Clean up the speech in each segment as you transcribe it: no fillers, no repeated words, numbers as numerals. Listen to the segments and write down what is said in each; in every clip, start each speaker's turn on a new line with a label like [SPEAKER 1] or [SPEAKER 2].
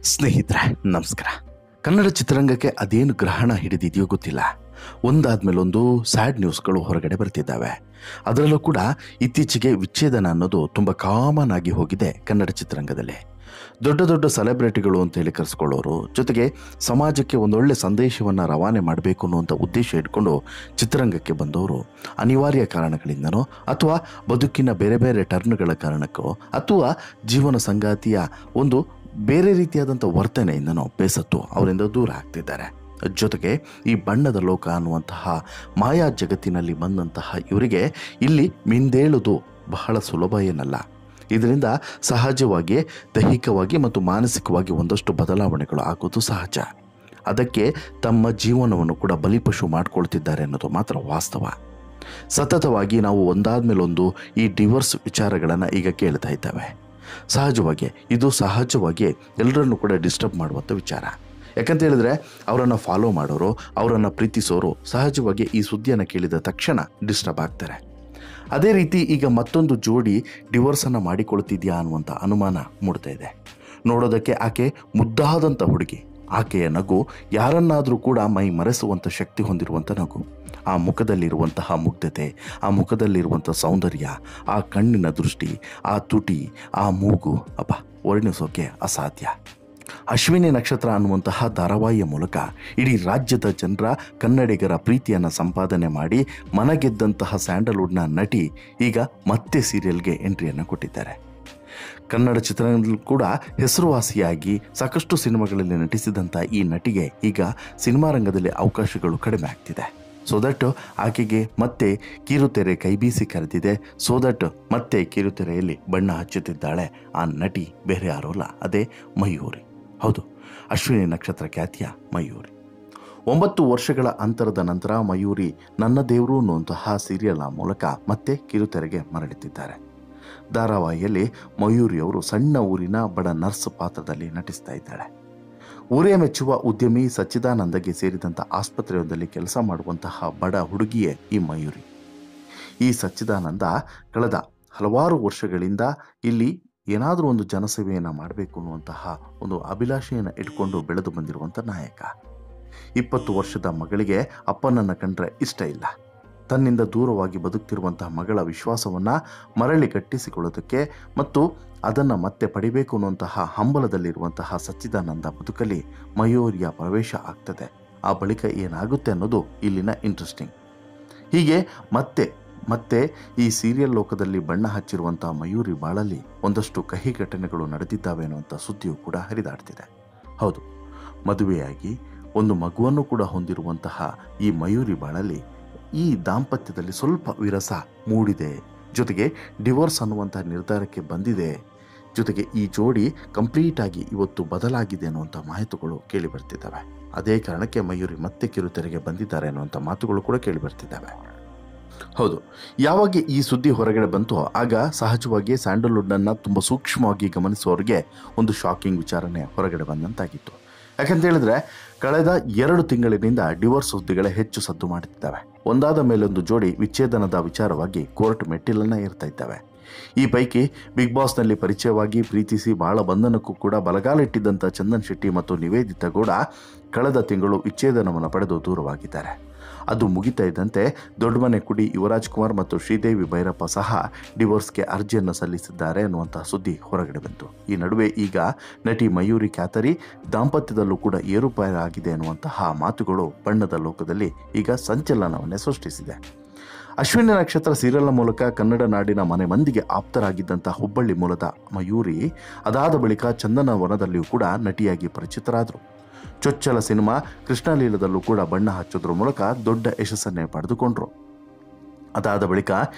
[SPEAKER 1] ಸ್ನೇಹಿತರೆ ನಮಸ್ಕಾರ. ಕನ್ನಡ ಚಿತ್ರರಂಗಕ್ಕೆ ಅದೇನು ಗ್ರಹಣ ಹಿಡಿದಿದೆಯೋ ಗೊತ್ತಿಲ್ಲ. ಒಂದಾದ್ಮೇಲೆ ಒಂದು ಸ್ಯಾಡ್ ನ್ಯೂಸ್ಗಳು ಹೊರಗಡೆ ಬರ್ತಿದ್ದಾವೆ. ಅದರಲ್ಲೂ ಕೂಡ ಇತ್ತೀಚೆಗೆ ವಿಚ್ಛೇದನ ಅನ್ನೋದು ತುಂಬ ಕಾಮನ್ ಆಗಿ ಹೋಗಿದೆ ಕನ್ನಡ ಚಿತ್ರರಂಗದಲ್ಲಿ. ದೊಡ್ಡ ದೊಡ್ಡ ಸೆಲೆಬ್ರಿಟಿಗಳು ಅಂತೇಳಿ ಕರೆಸ್ಕೊಳ್ಳೋರು, ಜೊತೆಗೆ ಸಮಾಜಕ್ಕೆ ಒಂದೊಳ್ಳೆ ಸಂದೇಶವನ್ನು ರವಾನೆ ಮಾಡಬೇಕು ಅನ್ನುವಂಥ ಉದ್ದೇಶ ಇಟ್ಕೊಂಡು ಚಿತ್ರರಂಗಕ್ಕೆ ಬಂದವರು ಅನಿವಾರ್ಯ ಕಾರಣಗಳಿಂದನೋ ಅಥವಾ ಬದುಕಿನ ಬೇರೆ ಬೇರೆ ಟರ್ನ್ಗಳ ಕಾರಣಕ್ಕೋ ಅಥವಾ ಜೀವನ ಸಂಗಾತಿಯ ಒಂದು ಬೇರೆ ರೀತಿಯಾದಂಥ ವರ್ತನೆಯಿಂದನೋ ಬೇಸತ್ತು ಅವರಿಂದ ದೂರ ಆಗ್ತಿದ್ದಾರೆ. ಜೊತೆಗೆ ಈ ಬಣ್ಣದ ಲೋಕ ಅನ್ನುವಂತಹ ಮಾಯಾ ಜಗತ್ತಿನಲ್ಲಿ ಬಂದಂತಹ ಇವರಿಗೆ ಇಲ್ಲಿ ಮಿಂದೇಳುವುದು ಬಹಳ ಸುಲಭ ಏನಲ್ಲ. ಇದರಿಂದ ಸಹಜವಾಗಿ ದೈಹಿಕವಾಗಿ ಮತ್ತು ಮಾನಸಿಕವಾಗಿ ಒಂದಷ್ಟು ಬದಲಾವಣೆಗಳು ಆಗೋದು ಸಹಜ. ಅದಕ್ಕೆ ತಮ್ಮ ಜೀವನವನ್ನು ಕೂಡ ಬಲಿಪಶು ಮಾಡಿಕೊಳ್ತಿದ್ದಾರೆ ಅನ್ನೋದು ಮಾತ್ರ ವಾಸ್ತವ. ಸತತವಾಗಿ ನಾವು ಒಂದಾದ್ಮೇಲೊಂದು ಈ ಡಿವೋರ್ಸ್ ವಿಚಾರಗಳನ್ನು ಈಗ ಕೇಳ್ತಾ ಇದ್ದಾವೆ. ಇದು ಸಹಜವಾಗಿ ಎಲ್ಲರನ್ನೂ ಕೂಡ ಡಿಸ್ಟರ್ಬ್ ಮಾಡುವಂಥ ವಿಚಾರ. ಯಾಕಂತ ಹೇಳಿದ್ರೆ ಅವರನ್ನು ಫಾಲೋ ಮಾಡೋರು, ಅವರನ್ನು ಪ್ರೀತಿಸೋರು ಸಹಜವಾಗಿ ಈ ಸುದ್ದಿಯನ್ನು ಕೇಳಿದ ತಕ್ಷಣ ಡಿಸ್ಟರ್ಬ್ ಆಗ್ತಾರೆ. ಅದೇ ರೀತಿ ಈಗ ಮತ್ತೊಂದು ಜೋಡಿ ಡಿವೋರ್ಸನ್ನು ಮಾಡಿಕೊಳ್ತಿದ್ಯಾ ಅನ್ನುವಂಥ ಅನುಮಾನ ಮೂಡ್ತಾ ಇದೆ. ನೋಡೋದಕ್ಕೆ ಆಕೆ ಮುದ್ದಾದಂಥ ಹುಡುಗಿ. ಆಕೆಯ ನಗು ಯಾರನ್ನಾದರೂ ಕೂಡ ಮೈ ಮರೆಸುವಂಥ ಶಕ್ತಿ ಹೊಂದಿರುವಂಥ ನಗು. ಆ ಮುಖದಲ್ಲಿರುವಂತಹ ಮುಗ್ಧತೆ, ಆ ಮುಖದಲ್ಲಿರುವಂಥ ಸೌಂದರ್ಯ, ಆ ಕಣ್ಣಿನ ದೃಷ್ಟಿ, ಆ ತುಟಿ, ಆ ಮೂಗು ವರ್ಣಿಸೋಕೆ ಅಸಾಧ್ಯ. ಅಶ್ವಿನಿ ನಕ್ಷತ್ರ ಅನ್ನುವಂತಹ ಧಾರಾವಾಹಿಯ ಮೂಲಕ ಇಡೀ ರಾಜ್ಯದ ಜನರ ಕನ್ನಡಿಗರ ಪ್ರೀತಿಯನ್ನು ಸಂಪಾದನೆ ಮಾಡಿ ಮನಗೆದ್ದಂತಹ ಸ್ಯಾಂಡಲ್ವುಡ್ನ ನಟಿ ಈಗ ಮತ್ತೆ ಸೀರಿಯಲ್ಗೆ ಎಂಟ್ರಿಯನ್ನು ಕೊಟ್ಟಿದ್ದಾರೆ. ಕನ್ನಡ ಚಿತ್ರರಂಗದಲ್ಲೂ ಕೂಡ ಹೆಸರುವಾಸಿಯಾಗಿ ಸಾಕಷ್ಟು ಸಿನಿಮಾಗಳಲ್ಲಿ ನಟಿಸಿದಂಥ ಈ ನಟಿಗೆ ಈಗ ಸಿನಿಮಾ ರಂಗದಲ್ಲಿ ಅವಕಾಶಗಳು ಕಡಿಮೆ ಆಗ್ತಿದೆ. ಸೊ ದಟ್ ಆಕೆಗೆ ಮತ್ತೆ ಕಿರುತೆರೆ ಕೈಬೀಸಿ ಕರೆದಿದೆ. ಸೊ ದಟ್ ಮತ್ತೆ ಕಿರುತೆರೆಯಲ್ಲಿ ಬಣ್ಣ ಹಚ್ಚುತ್ತಿದ್ದಾಳೆ ಆ ನಟಿ ಬೇರೆ ಯಾರೂ ಅಲ್ಲ, ಅದೇ ಮಯೂರಿ. ಹೌದು, ಅಶ್ವಿನಿ ನಕ್ಷತ್ರ ಖ್ಯಾತಿಯ ಮಯೂರಿ. 9 ವರ್ಷಗಳ ಅಂತರದ ನಂತರ ಮಯೂರಿ ನನ್ನ ದೇವರು ಅನ್ನುವಂತಹ ಸೀರಿಯಲ್ನ ಮೂಲಕ ಮತ್ತೆ ಕಿರುತೆರೆಗೆ ಮರಳುತ್ತಿದ್ದಾರೆ. ಧಾರಾವಾಹಿಯಲ್ಲಿ ಮಯೂರಿಯವರು ಸಣ್ಣ ಊರಿನ ಬಡ ನರ್ಸ್ ಪಾತ್ರದಲ್ಲಿ ನಟಿಸ್ತಾ ಇದ್ದಾಳೆ. ಊರೇ ಮೆಚ್ಚುವ ಉದ್ಯಮಿ ಸಚ್ಚಿದಾನಂದಗೆ ಸೇರಿದಂಥ ಆಸ್ಪತ್ರೆಯೊಂದರಲ್ಲಿ ಕೆಲಸ ಮಾಡುವಂತಹ ಬಡ ಹುಡುಗಿಯೇ ಈ ಮಯೂರಿ. ಈ ಸಚ್ಚಿದಾನಂದ ಕಳೆದ ಹಲವಾರು ವರ್ಷಗಳಿಂದ ಇಲ್ಲಿ ಏನಾದರೂ ಒಂದು ಜನಸೇವೆಯನ್ನು ಮಾಡಬೇಕು ಅನ್ನುವಂತಹ ಒಂದು ಅಭಿಲಾಷೆಯನ್ನು ಇಟ್ಕೊಂಡು ಬೆಳೆದು ಬಂದಿರುವಂಥ ನಾಯಕ. 20 ವರ್ಷದ ಮಗಳಿಗೆ ಅಪ್ಪನನ್ನು ಕಂಡ್ರೆ ಇಷ್ಟ ಇಲ್ಲ. ತನ್ನಿಂದ ದೂರವಾಗಿ ಬದುಕ್ತಿರುವಂತಹ ಮಗಳ ವಿಶ್ವಾಸವನ್ನು ಮರಳಿ ಗಟ್ಟಿಸಿಕೊಳ್ಳೋದಕ್ಕೆ ಮತ್ತು ಅದನ್ನು ಮತ್ತೆ ಪಡಿಬೇಕು ಅನ್ನುವಂತಹ ಹಂಬಲದಲ್ಲಿರುವಂತಹ ಸಚ್ಚಿದಾನಂದ ಬದುಕಲ್ಲಿ ಮಯೂರಿಯ ಪ್ರವೇಶ ಆಗ್ತದೆ. ಆ ಬಳಿಕ ಏನಾಗುತ್ತೆ ಅನ್ನೋದು ಇಲ್ಲಿನ ಇಂಟ್ರೆಸ್ಟಿಂಗ್. ಹೀಗೆ ಮತ್ತೆ ಈ ಸೀರಿಯಲ್ ಲೋಕದಲ್ಲಿ ಬಣ್ಣ ಹಚ್ಚಿರುವಂತಹ ಮಯೂರಿ ಬಾಳಲ್ಲಿ ಒಂದಷ್ಟು ಕಹಿ ಘಟನೆಗಳು ನಡೆದಿದ್ದಾವೆ ಅನ್ನುವಂಥ ಸುದ್ದಿಯೂ ಕೂಡ ಹರಿದಾಡ್ತಿದೆ. ಹೌದು, ಮದುವೆಯಾಗಿ ಒಂದು ಮಗುವನ್ನು ಕೂಡ ಹೊಂದಿರುವಂತಹ ಈ ಮಯೂರಿ ಬಾಳಲ್ಲಿ ಈ ದಾಂಪತ್ಯದಲ್ಲಿ ಸ್ವಲ್ಪ ವಿರಸ ಮೂಡಿದೆ. ಜೊತೆಗೆ ಡಿವೋರ್ಸ್ ಅನ್ನುವಂಥ ನಿರ್ಧಾರಕ್ಕೆ ಬಂದಿದೆ. ಜೊತೆಗೆ ಈ ಜೋಡಿ ಕಂಪ್ಲೀಟ್ ಆಗಿ ಇವತ್ತು ಬದಲಾಗಿದೆ ಅನ್ನುವಂಥ ಮಾಹಿತಿಗಳು ಕೇಳಿ ಬರ್ತಿದ್ದಾವೆ. ಅದೇ ಕಾರಣಕ್ಕೆ ಮಯೂರಿ ಮತ್ತೆ ಕಿರುತೆರೆಗೆ ಬಂದಿದ್ದಾರೆ ಅನ್ನುವಂಥ ಮಾತುಗಳು ಕೂಡ ಕೇಳಿ ಬರ್ತಿದ್ದಾವೆ. ಹೌದು, ಯಾವಾಗ ಈ ಸುದ್ದಿ ಹೊರಗಡೆ ಬಂತೋ ಆಗ ಸಹಜವಾಗಿ ಸ್ಯಾಂಡಲ್ವುಡ್ನನ್ನು ತುಂಬ ಸೂಕ್ಷ್ಮವಾಗಿ ಗಮನಿಸುವವರಿಗೆ ಒಂದು ಶಾಕಿಂಗ್ ವಿಚಾರನೆ ಹೊರಗಡೆ ಬಂದಂತಾಗಿತ್ತು. ಯಾಕಂತ ಹೇಳಿದ್ರೆ ಕಳೆದ 2 ತಿಂಗಳಿನಿಂದ ಡಿವೋರ್ಸ್ ಸುದ್ದಿಗಳೇ ಹೆಚ್ಚು ಸದ್ದು ಮಾಡುತ್ತಿದ್ದಾವೆ. ಒಂದಾದ ಮೇಲೊಂದು ಜೋಡಿ ವಿಚ್ಛೇದನದ ವಿಚಾರವಾಗಿ ಕೋರ್ಟ್ ಮೆಟ್ಟಿಲನ್ನು ಏರ್ತಾ ಇದ್ದಾವೆ. ಈ ಪೈಕಿ ಬಿಗ್ ಬಾಸ್ನಲ್ಲಿ ಪರಿಚಯವಾಗಿ ಪ್ರೀತಿಸಿ ಬಾಳ ಬಂಧನಕ್ಕೂ ಕೂಡ ಬಲಗಾಲಿಟ್ಟಿದ್ದಂಥ ಚಂದನ್ ಶೆಟ್ಟಿ ಮತ್ತು ನಿವೇದಿತಾ ಗೌಡ ಕಳೆದ ತಿಂಗಳು ವಿಚ್ಛೇದನವನ್ನು ಪಡೆದು ದೂರವಾಗಿದ್ದಾರೆ. ಅದು ಮುಗಿತಾ ಇದ್ದಂತೆ ದೊಡ್ಡಮನೆ ಕುಡಿ ಯುವರಾಜ್ ಕುಮಾರ್ ಮತ್ತು ಶ್ರೀದೇವಿ ಭೈರಪ್ಪ ಸಹ ಡಿವೋರ್ಸ್ಗೆ ಅರ್ಜಿಯನ್ನು ಸಲ್ಲಿಸಿದ್ದಾರೆ ಅನ್ನುವಂತಹ ಸುದ್ದಿ ಹೊರಗಡೆ ಬಂತು. ಈ ನಡುವೆ ಈಗ ನಟಿ ಮಯೂರಿ ಕ್ಯಾತರಿ ದಾಂಪತ್ಯದಲ್ಲೂ ಕೂಡ ಏರುಪೇರಾಗಿದೆ ಅನ್ನುವಂತಹ ಮಾತುಗಳು ಬಣ್ಣದ ಲೋಕದಲ್ಲಿ ಈಗ ಸಂಚಲನವನ್ನೇ ಸೃಷ್ಟಿಸಿದೆ. ಅಶ್ವಿನಿ ನಕ್ಷತ್ರ ಸೀರಿಯಲ್ನ ಮೂಲಕ ಕನ್ನಡ ನಾಡಿನ ಮನೆ ಮಂದಿಗೆ ಆಪ್ತರಾಗಿದ್ದಂಥ ಹುಬ್ಬಳ್ಳಿ ಮೂಲದ ಮಯೂರಿ ಅದಾದ ಬಳಿಕ ಚಂದನವನದಲ್ಲಿಯೂ ಕೂಡ ನಟಿಯಾಗಿ ಪರಿಚಿತರಾದರು. ಚೊಚ್ಚಲ ಸಿನಿಮಾ ಕೃಷ್ಣಲೀಲದಲ್ಲೂ ಕೂಡ ಬಣ್ಣ ಹಚ್ಚೋದ್ರ ಮೂಲಕ ದೊಡ್ಡ ಯಶಸ್ಸನ್ನೇ ಪಡೆದುಕೊಂಡ್ರು. ಅದಾದ ಬಳಿಕ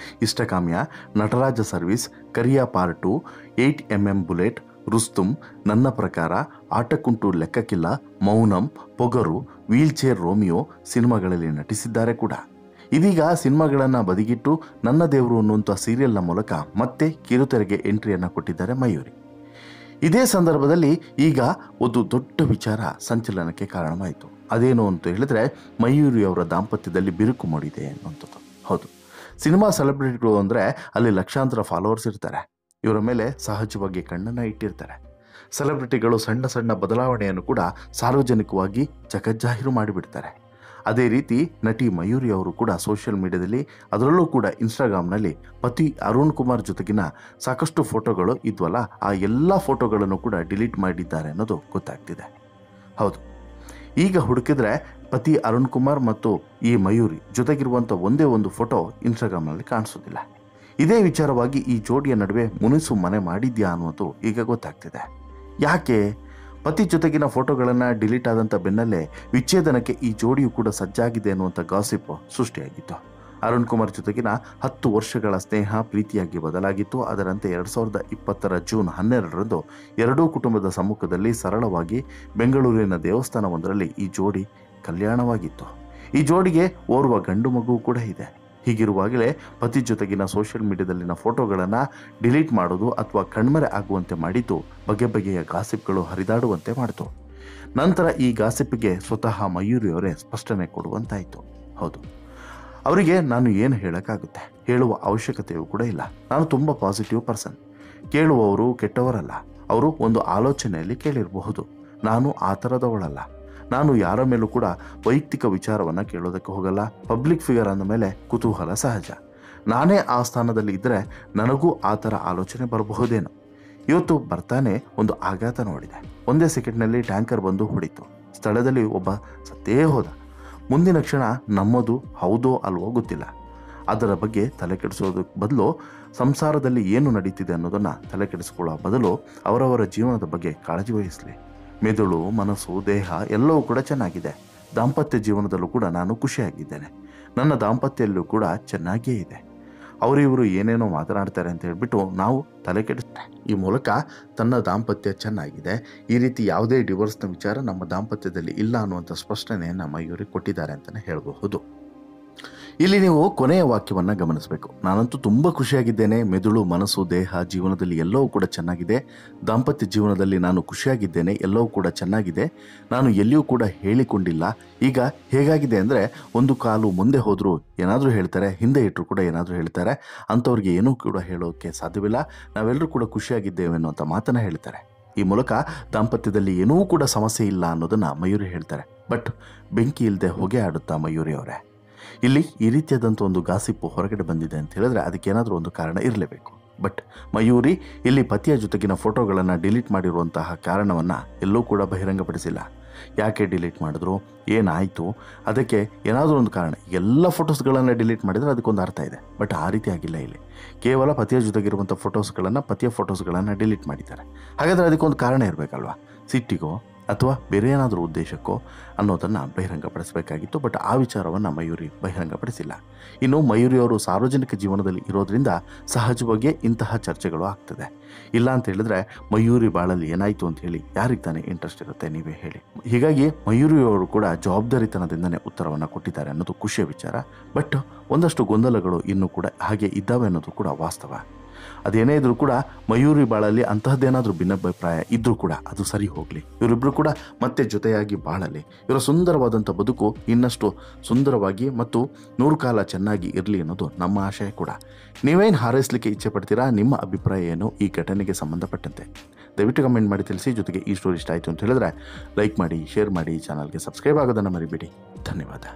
[SPEAKER 1] ಇಷ್ಟಕಾಮ್ಯ, ನಟರಾಜ ಸರ್ವಿಸ್, ಕರಿಯ ಪಾರ್ಟ್ 2, 8mm ಬುಲೆಟ್, ರುಸ್ತುಂ, ನನ್ನ ಪ್ರಕಾರ, ಆಟಕ್ಕುಂಟು ಲೆಕ್ಕಕ್ಕಿಲ್ಲ, ಮೌನಂ, ಪೊಗರು, ವೀಲ್ಚೇರ್ ರೋಮಿಯೋ ಸಿನಿಮಾಗಳಲ್ಲಿ ನಟಿಸಿದ್ದಾರೆ ಕೂಡ. ಇದೀಗ ಸಿನಿಮಾಗಳನ್ನು ಬದಿಗಿಟ್ಟು ನನ್ನ ದೇವರು ಅನ್ನುವಂಥ ಸೀರಿಯಲ್ನ ಮೂಲಕ ಮತ್ತೆ ಕಿರುತೆರೆಗೆ ಎಂಟ್ರಿಯನ್ನು ಕೊಟ್ಟಿದ್ದಾರೆ ಮಯೂರಿ. ಇದೇ ಸಂದರ್ಭದಲ್ಲಿ ಈಗ ಒಂದು ದೊಡ್ಡ ವಿಚಾರ ಸಂಚಲನಕ್ಕೆ ಕಾರಣವಾಯಿತು. ಅದೇನು ಅಂತ ಹೇಳಿದ್ರೆ ಮಯೂರಿಯವರ ದಾಂಪತ್ಯದಲ್ಲಿ ಬಿರುಕು ಮೂಡಿದೆ ಅನ್ನುವಂಥದ್ದು. ಹೌದು, ಸಿನಿಮಾ ಸೆಲೆಬ್ರಿಟಿಗಳು ಅಂದರೆ ಅಲ್ಲಿ ಲಕ್ಷಾಂತರ ಫಾಲೋವರ್ಸ್ ಇರ್ತಾರೆ. ಇವರ ಮೇಲೆ ಸಹಜವಾಗಿ ಕಣ್ಣನ್ನು ಇಟ್ಟಿರ್ತಾರೆ. ಸೆಲೆಬ್ರಿಟಿಗಳು ಸಣ್ಣ ಸಣ್ಣ ಬದಲಾವಣೆಯನ್ನು ಕೂಡ ಸಾರ್ವಜನಿಕವಾಗಿ ಜಗಜ್ಜಾಹೀರು ಮಾಡಿಬಿಡ್ತಾರೆ. ಅದೇ ರೀತಿ ನಟಿ ಮಯೂರಿ ಅವರು ಕೂಡ ಸೋಷಿಯಲ್ ಮೀಡಿಯಾದಲ್ಲಿ, ಅದರಲ್ಲೂ ಕೂಡ ಇನ್ಸ್ಟಾಗ್ರಾಮ್ನಲ್ಲಿ ಪತಿ ಅರುಣ್ ಕುಮಾರ್ ಜೊತೆಗಿನ ಸಾಕಷ್ಟು ಫೋಟೋಗಳು ಇದ್ವಲ್ಲ, ಆ ಎಲ್ಲ ಫೋಟೋಗಳನ್ನು ಕೂಡ ಡಿಲೀಟ್ ಮಾಡಿದ್ದಾರೆ ಅನ್ನೋದು ಗೊತ್ತಾಗ್ತಿದೆ. ಹೌದು, ಈಗ ಹುಡುಕಿದ್ರೆ ಪತಿ ಅರುಣ್ ಕುಮಾರ್ ಮತ್ತು ಈ ಮಯೂರಿ ಜೊತೆಗಿರುವಂಥ ಒಂದೇ ಒಂದು ಫೋಟೋ ಇನ್ಸ್ಟಾಗ್ರಾಮ್ನಲ್ಲಿ ಕಾಣಿಸೋದಿಲ್ಲ. ಇದೇ ವಿಚಾರವಾಗಿ ಈ ಜೋಡಿಯ ನಡುವೆ ಮುನಿಸು ಮನೆ ಮಾಡಿದ್ಯಾ ಅನ್ನೋದು ಈಗ ಗೊತ್ತಾಗ್ತಿದೆ. ಯಾಕೆ? ಪತಿ ಜೊತೆಗಿನ ಫೋಟೋಗಳನ್ನು ಡಿಲೀಟ್ ಆದಂಥ ಬೆನ್ನಲ್ಲೇ ವಿಚ್ಛೇದನಕ್ಕೆ ಈ ಜೋಡಿಯು ಕೂಡ ಸಜ್ಜಾಗಿದೆ ಅನ್ನುವಂಥ ಗಾಸಿಪ್ ಸೃಷ್ಟಿಯಾಗಿತ್ತು. ಅರುಣ್ ಕುಮಾರ್ ಜೊತೆಗಿನ 10 ವರ್ಷಗಳ ಸ್ನೇಹ ಪ್ರೀತಿಯಾಗಿ ಬದಲಾಗಿತ್ತು. ಅದರಂತೆ 2020 ಜೂನ್ 12ರಂದು ಎರಡೂ ಕುಟುಂಬದ ಸಮ್ಮುಖದಲ್ಲಿ ಸರಳವಾಗಿ ಬೆಂಗಳೂರಿನ ದೇವಸ್ಥಾನವೊಂದರಲ್ಲಿ ಈ ಜೋಡಿ ಕಲ್ಯಾಣವಾಗಿತ್ತು. ಈ ಜೋಡಿಗೆ ಓರ್ವ ಗಂಡು ಮಗು ಕೂಡ ಇದೆ. ಹೀಗಿರುವಾಗಲೇ ಪತಿ ಜೊತೆಗಿನ ಸೋಷಿಯಲ್ ಮೀಡಿಯಾದಲ್ಲಿನ ಫೋಟೋಗಳನ್ನು ಡಿಲೀಟ್ ಮಾಡೋದು ಅಥವಾ ಕಣ್ಮರೆ ಆಗುವಂತೆ ಮಾಡಿದ್ದು ಬಗೆ ಬಗೆಯ ಗಾಸಿಪ್ಗಳು ಹರಿದಾಡುವಂತೆ ಮಾಡಿತು. ನಂತರ ಈ ಗಾಸಿಪ್ಗೆ ಸ್ವತಃ ಮಯೂರಿಯವರೇ ಸ್ಪಷ್ಟನೆ ಕೊಡುವಂತಾಯಿತು. ಹೌದು, ಅವರಿಗೆ ನಾನು ಏನು ಹೇಳೋಕ್ಕಾಗುತ್ತೆ, ಹೇಳುವ ಅವಶ್ಯಕತೆಯೂ ಕೂಡ ಇಲ್ಲ. ನಾನು ತುಂಬ ಪಾಸಿಟಿವ್ ಪರ್ಸನ್. ಕೇಳುವವರು ಕೆಟ್ಟವರಲ್ಲ. ಅವರು ಒಂದು ಆಲೋಚನೆಯಲ್ಲಿ ಕೇಳಿರಬಹುದು. ನಾನು ಆ ಥರದವಳಲ್ಲ. ನಾನು ಯಾರ ಮೇಲೂ ಕೂಡ ವೈಯಕ್ತಿಕ ವಿಚಾರವನ್ನು ಕೇಳೋದಕ್ಕೆ ಹೋಗಲ್ಲ. ಪಬ್ಲಿಕ್ ಫಿಗರ್ ಅಂದ ಮೇಲೆ ಕುತೂಹಲ ಸಹಜ. ನಾನೇ ಆ ಸ್ಥಾನದಲ್ಲಿ ಇದ್ದರೆ ನನಗೂ ಆ ಥರ ಆಲೋಚನೆ ಬರಬಹುದೇನೋ. ಇವತ್ತು ಬರ್ತಾನೆ ಒಂದು ಆಘಾತ ನೋಡಿದೆ. ಒಂದೇ ಸೆಕೆಂಡ್ನಲ್ಲಿ ಟ್ಯಾಂಕರ್ ಬಂದು ಹೊಡಿತು. ಸ್ಥಳದಲ್ಲಿ ಒಬ್ಬ ಸತ್ತೇ ಹೋದ. ಮುಂದಿನ ಕ್ಷಣ ನಮ್ಮದು ಹೌದೋ ಅಲ್ವೋ ಗೊತ್ತಿಲ್ಲ. ಅದರ ಬಗ್ಗೆ ತಲೆ ಕೆಡಿಸೋದಕ್ಕೆ ಬದಲು ಸಂಸಾರದಲ್ಲಿ ಏನು ನಡೀತಿದೆ ಅನ್ನೋದನ್ನು ತಲೆ ಕೆಡಿಸ್ಕೊಳ್ಳೋ ಬದಲು ಅವರವರ ಜೀವನದ ಬಗ್ಗೆ ಕಾಳಜಿ ವಹಿಸಲಿ. ಮೆದುಳು, ಮನಸ್ಸು, ದೇಹ ಎಲ್ಲವೂ ಕೂಡ ಚೆನ್ನಾಗಿದೆ. ದಾಂಪತ್ಯ ಜೀವನದಲ್ಲೂ ಕೂಡ ನಾನು ಖುಷಿಯಾಗಿದ್ದೇನೆ. ನನ್ನ ದಾಂಪತ್ಯಲ್ಲೂ ಕೂಡ ಚೆನ್ನಾಗಿಯೇ ಇದೆ. ಅವರಿವರು ಏನೇನೋ ಮಾತನಾಡ್ತಾರೆ ಅಂತ ಹೇಳ್ಬಿಟ್ಟು ನಾವು ತಲೆ ಕೆಡಿಸ್ತಾರೆ. ಈ ಮೂಲಕ ತನ್ನ ದಾಂಪತ್ಯ ಚೆನ್ನಾಗಿದೆ, ಈ ರೀತಿ ಯಾವುದೇ ಡಿವೋರ್ಸ್ನ ವಿಚಾರ ನಮ್ಮ ದಾಂಪತ್ಯದಲ್ಲಿ ಇಲ್ಲ ಅನ್ನುವಂಥ ಸ್ಪಷ್ಟನೆಯನ್ನು ಮಯೂರಿ ಕೊಟ್ಟಿದ್ದಾರೆ ಅಂತಲೇ ಹೇಳಬಹುದು. ಇಲ್ಲಿ ನೀವು ಕೊನೆಯ ವಾಕ್ಯವನ್ನು ಗಮನಿಸಬೇಕು. ನಾನಂತೂ ತುಂಬ ಖುಷಿಯಾಗಿದ್ದೇನೆ. ಮೆದುಳು, ಮನಸ್ಸು, ದೇಹ ಜೀವನದಲ್ಲಿ ಎಲ್ಲವೂ ಕೂಡ ಚೆನ್ನಾಗಿದೆ. ದಾಂಪತ್ಯ ಜೀವನದಲ್ಲಿ ನಾನು ಖುಷಿಯಾಗಿದ್ದೇನೆ, ಎಲ್ಲವೂ ಕೂಡ ಚೆನ್ನಾಗಿದೆ. ನಾನು ಎಲ್ಲಿಯೂ ಕೂಡ ಹೇಳಿಕೊಂಡಿಲ್ಲ. ಈಗ ಹೇಗಾಗಿದೆ ಅಂದರೆ, ಒಂದು ಕಾಲು ಮುಂದೆ ಹೋದರೂ ಏನಾದರೂ ಹೇಳ್ತಾರೆ, ಹಿಂದೆ ಇಟ್ಟರು ಕೂಡ ಏನಾದರೂ ಹೇಳ್ತಾರೆ. ಅಂಥವ್ರಿಗೆ ಏನೂ ಕೂಡ ಹೇಳೋಕ್ಕೆ ಸಾಧ್ಯವಿಲ್ಲ. ನಾವೆಲ್ಲರೂ ಕೂಡ ಖುಷಿಯಾಗಿದ್ದೇವೆ ಅನ್ನುವಂಥ ಮಾತನ್ನು ಹೇಳ್ತಾರೆ. ಈ ಮೂಲಕ ದಾಂಪತ್ಯದಲ್ಲಿ ಏನೂ ಕೂಡ ಸಮಸ್ಯೆ ಇಲ್ಲ ಅನ್ನೋದನ್ನು ಮಯೂರಿ ಹೇಳ್ತಾರೆ. ಬಟ್ ಬೆಂಕಿ ಇಲ್ಲದೆ ಹೊಗೆ ಆಡುತ್ತಾ ಮಯೂರಿ ಅವರೇ? ಇಲ್ಲಿ ಈ ರೀತಿಯಾದಂಥ ಒಂದು ಗಾಸಿಪ್ಪು ಹೊರಗಡೆ ಬಂದಿದೆ ಅಂತ ಹೇಳಿದ್ರೆ ಅದಕ್ಕೇನಾದರೂ ಒಂದು ಕಾರಣ ಇರಲೇಬೇಕು. ಬಟ್ ಮಯೂರಿ ಇಲ್ಲಿ ಪತಿಯ ಜೊತೆಗಿನ ಫೋಟೋಗಳನ್ನು ಡಿಲೀಟ್ ಮಾಡಿರುವಂತಹ ಕಾರಣವನ್ನು ಎಲ್ಲೂ ಕೂಡ ಬಹಿರಂಗಪಡಿಸಿಲ್ಲ. ಯಾಕೆ ಡಿಲೀಟ್ ಮಾಡಿದ್ರು, ಏನಾಯಿತು, ಅದಕ್ಕೆ ಏನಾದರೂ ಒಂದು ಕಾರಣ. ಎಲ್ಲ ಫೋಟೋಸ್ಗಳನ್ನು ಡಿಲೀಟ್ ಮಾಡಿದರೆ ಅದಕ್ಕೊಂದು ಅರ್ಥ ಇದೆ. ಬಟ್ ಆ ರೀತಿ ಆಗಿಲ್ಲ. ಇಲ್ಲಿ ಕೇವಲ ಪತಿಯ ಜೊತೆಗಿರುವಂಥ ಪತಿಯ ಫೋಟೋಸ್ಗಳನ್ನು ಡಿಲೀಟ್ ಮಾಡಿದ್ದಾರೆ. ಹಾಗಾದರೆ ಅದಕ್ಕೊಂದು ಕಾರಣ ಇರಬೇಕಲ್ವಾ? ಸಿಟ್ಟಿಗೋ ಅಥವಾ ಬೇರೆ ಏನಾದರೂ ಉದ್ದೇಶಕ್ಕೋ ಅನ್ನೋದನ್ನು ಬಹಿರಂಗಪಡಿಸಬೇಕಾಗಿತ್ತು. ಬಟ್ ಆ ವಿಚಾರವನ್ನು ಮಯೂರಿ ಬಹಿರಂಗಪಡಿಸಿಲ್ಲ. ಇನ್ನು ಮಯೂರಿಯವರು ಸಾರ್ವಜನಿಕ ಜೀವನದಲ್ಲಿ ಇರೋದ್ರಿಂದ ಸಹಜವಾಗಿಯೇ ಇಂತಹ ಚರ್ಚೆಗಳು ಆಗ್ತದೆ. ಇಲ್ಲ ಅಂತ ಹೇಳಿದ್ರೆ ಮಯೂರಿ ಬಾಳಲ್ಲಿ ಏನಾಯಿತು ಅಂತ ಹೇಳಿ ಯಾರಿಗೆ ತಾನೇ ಇಂಟ್ರೆಸ್ಟ್ ಇರುತ್ತೆ, ನೀವೇ ಹೇಳಿ. ಹೀಗಾಗಿ ಮಯೂರಿಯವರು ಕೂಡ ಜವಾಬ್ದಾರಿತನದಿಂದನೇ ಉತ್ತರವನ್ನು ಕೊಟ್ಟಿದ್ದಾರೆ ಅನ್ನೋದು ಖುಷಿಯ ವಿಚಾರ. ಬಟ್ ಒಂದಷ್ಟು ಗೊಂದಲಗಳು ಇನ್ನೂ ಕೂಡ ಹಾಗೆ ಇದ್ದಾವೆ ಅನ್ನೋದು ಕೂಡ ವಾಸ್ತವ. ಅದೇನೇ ಇದ್ರೂ ಕೂಡ ಮಯೂರಿ ಬಾಳಲ್ಲಿ ಅಂತಹದ್ದೇನಾದರೂ ಭಿನ್ನಾಭಿಪ್ರಾಯ ಇದ್ರೂ ಕೂಡ ಅದು ಸರಿ ಹೋಗಲಿ. ಇವರಿಬ್ಬರು ಕೂಡ ಮತ್ತೆ ಜೊತೆಯಾಗಿ ಬಾಳಲಿ. ಇವರ ಸುಂದರವಾದಂಥ ಬದುಕು ಇನ್ನಷ್ಟು ಸುಂದರವಾಗಿ ಮತ್ತು 100 ಕಾಲ ಚೆನ್ನಾಗಿ ಇರಲಿ ಅನ್ನೋದು ನಮ್ಮ ಆಶಯ ಕೂಡ. ನೀವೇನು ಹಾರೈಸಲಿಕ್ಕೆ ಇಚ್ಛೆ ಪಡ್ತೀರಾ? ನಿಮ್ಮ ಅಭಿಪ್ರಾಯ ಏನು ಈ ಘಟನೆಗೆ ಸಂಬಂಧಪಟ್ಟಂತೆ? ದಯವಿಟ್ಟು ಕಮೆಂಟ್ ಮಾಡಿ ತಿಳಿಸಿ. ಜೊತೆಗೆ ಈ ಸ್ಟೋರಿ ಇಷ್ಟ ಆಯಿತು ಅಂತ ಹೇಳಿದ್ರೆ ಲೈಕ್ ಮಾಡಿ, ಶೇರ್ ಮಾಡಿ, ಚಾನಲ್ಗೆ ಸಬ್ಸ್ಕ್ರೈಬ್ ಆಗೋದನ್ನು ಮರಿಬೇಡಿ. ಧನ್ಯವಾದ.